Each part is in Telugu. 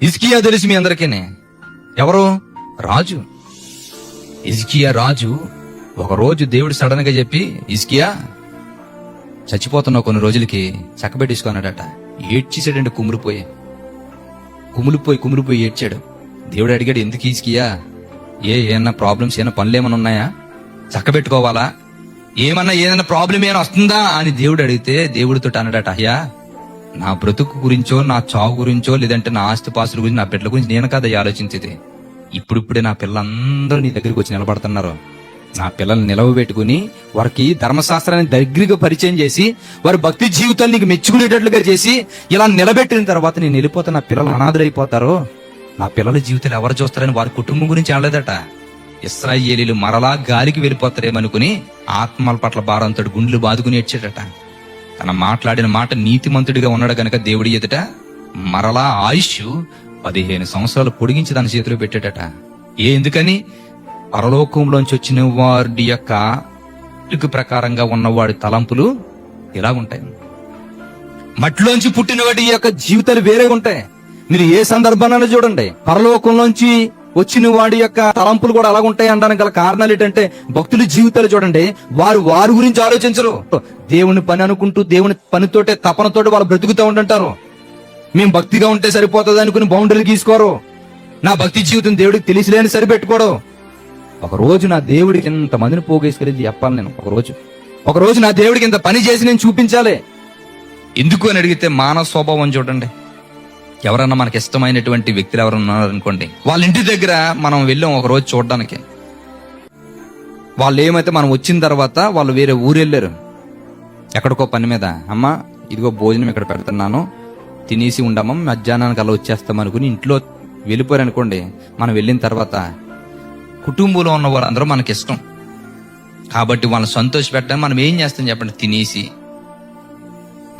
హిజ్కియా తెలుసు మీ అందరికీ. ఎవరు? రాజు. హిజ్కియా రాజు. ఒక రోజు దేవుడు సడన్ గా చెప్పి, హిజ్కియా చచ్చిపోతున్నావు, కొన్ని రోజులకి చక్కబెట్టేసుకున్నాడట. ఏడ్చేసాడండి, కుమిలిపోయి ఏడ్చాడు. దేవుడు అడిగాడు, ఎందుకు హిజ్కియా, ఏమన్నా ప్రాబ్లమ్స్, ఏమైనా పనులు ఏమైనా ఉన్నాయా, చక్కబెట్టుకోవాలా, ఏదైనా ప్రాబ్లం ఏమైనా వస్తుందా అని దేవుడు అడిగితే దేవుడితో అన్నాడట, అయ్యా నా బ్రతుకు గురించో, నా చావు గురించో, లేదంటే నా ఆస్తిపాస్తుల గురించి, నా బిడ్డల గురించి నేను కదా ఆలోచించేది. ఇప్పుడిప్పుడే నా పిల్లలందరూ నీ దగ్గరికి వచ్చి నిలబడుతున్నారు. నా పిల్లల్ని నిలవబెట్టుకుని వారికి ధర్మశాస్త్రాన్ని దగ్గరగా పరిచయం చేసి వారి భక్తి జీవితాలు నీకు మెచ్చుకునేటట్లుగా చేసి ఇలా నిలబెట్టిన తర్వాత నేను వెళ్ళిపోతా, నా పిల్లలు అనాథులైపోతారు, నా పిల్లల జీవితాలు ఎవరు చూస్తారని వారి కుటుంబం గురించి అనలేదట. ఇశ్రాయేలీలు మరలా గాలికి వెళ్ళిపోతారేమనుకుని ఆత్మల పట్ల భారంతో గుండెలు బాదుకుని ఏడ్చాడట. తన మాట్లాడిన మాట నీతిమంతుడిగా ఉన్నాడు గనక దేవుడి ఎదుట మరలా ఆయుష్ 15 సంవత్సరాలు పొడిగించి తన చేతిలో పెట్టాడట. ఎందుకని? పరలోకంలోంచి వచ్చిన వాడి యొక్క ప్రకారంగా ఉన్నవాడి తలంపులు ఇలాగుంటాయి. మట్టిలోంచి పుట్టిన వాడి యొక్క జీవితాలు వేరే ఉంటాయి. మీరు ఏ సందర్భాన్ని చూడండి, పరలోకంలోంచి వచ్చిన వాడి యొక్క తలంపులు కూడా అలాగుంటాయి అనడానికి గల కారణాలు ఏంటంటే, భక్తుల జీవితాలు చూడండి, వారి గురించి ఆలోచించరు. దేవుని పని అనుకుంటూ దేవుని పనితోటే తపనతోటి వాళ్ళు బ్రతుకుతూ ఉంటుంటారు. మేము భక్తిగా ఉంటే సరిపోతుంది అనుకుని బౌండరీలు గీసుకోరు. నా భక్తి జీవితం దేవుడికి తెలిసిలేని సరిపెట్టుకోడు. ఒక రోజు నా దేవుడికి ఇంత మందిని పోగేసుకెళ్ళి చెప్పాలి నేను. ఒక రోజు నా దేవుడికి ఇంత పని చేసి నేను చూపించాలి. ఎందుకు అని అడిగితే, మానవ స్వభావం చూడండి. ఎవరన్నా మనకి ఇష్టమైనటువంటి వ్యక్తులు ఎవరు ఉన్నారనుకోండి, వాళ్ళ ఇంటి దగ్గర మనం వెళ్ళాం ఒక రోజు చూడడానికి. వాళ్ళు ఏమైతే మనం వచ్చిన తర్వాత వాళ్ళు వేరే ఊరు వెళ్ళారు ఎక్కడికో పని మీద. అమ్మా ఇదిగో భోజనం ఇక్కడ పెడుతున్నాను, తినేసి ఉండమ్మా, మధ్యాహ్నానికి అలా వచ్చేస్తాం అనుకుని ఇంట్లో వెళ్ళిపోయారు అనుకోండి. మనం వెళ్ళిన తర్వాత కుటుంబంలో ఉన్న వాళ్ళందరూ మనకి ఇష్టం కాబట్టి వాళ్ళని సంతోష పెట్టాలి. మనం ఏం చేస్తాం చెప్పండి? తినేసి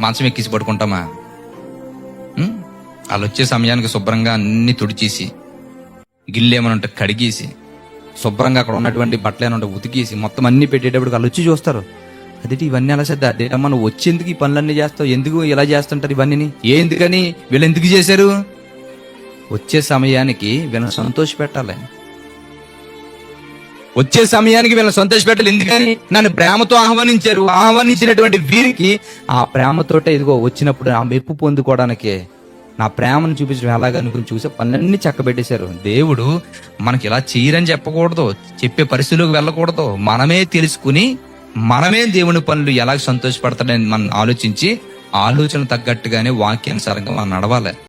మంచం ఎక్కిసి పడుకుంటామా? వాళ్ళు వచ్చే సమయానికి శుభ్రంగా అన్ని తుడిచేసి, గిన్నెలు ఏమైనా ఉంటే కడిగేసి, శుభ్రంగా అక్కడ ఉన్నటువంటి బట్టలు ఏమైనా ఉంటే ఉతికేసి, మొత్తం అన్ని పెట్టేటప్పుడు వాళ్ళు వచ్చి చూస్తారు. అదేంటి ఇవన్నీ అలా చేద్దా, అదేటమ్మా నువ్వు వచ్చేందుకు ఈ పనులన్నీ చేస్తావు, ఎందుకు ఇలా చేస్తుంటారు ఇవన్నీ, ఎందుకని వీళ్ళు ఎందుకు చేశారు? వచ్చే సమయానికి వీళ్ళని సంతోష పెట్టాలి. వచ్చే సమయానికి వీళ్ళని సంతోష పెట్టాలి. ఎందుకని? నన్ను ప్రేమతో ఆహ్వానించినటువంటి వీరికి ఆ ప్రేమతోటే ఇదిగో వచ్చినప్పుడు ఆ మెప్పు పొందుకోవడానికి నా ప్రేమను చూపించడం ఎలాగనుకుని చూసే పనులన్నీ చక్కబెట్టేశారు. దేవుడు మనకి ఇలా చేయరని చెప్పకూడదు, చెప్పే పరిస్థితులకు వెళ్ళకూడదు. మనమే తెలుసుకుని మనమే దేవుని పనులు ఎలా సంతోషపడతాడని మనం ఆలోచించి ఆలోచన తగ్గట్టుగానే వాక్యానుసారంగా మనం నడవాలి.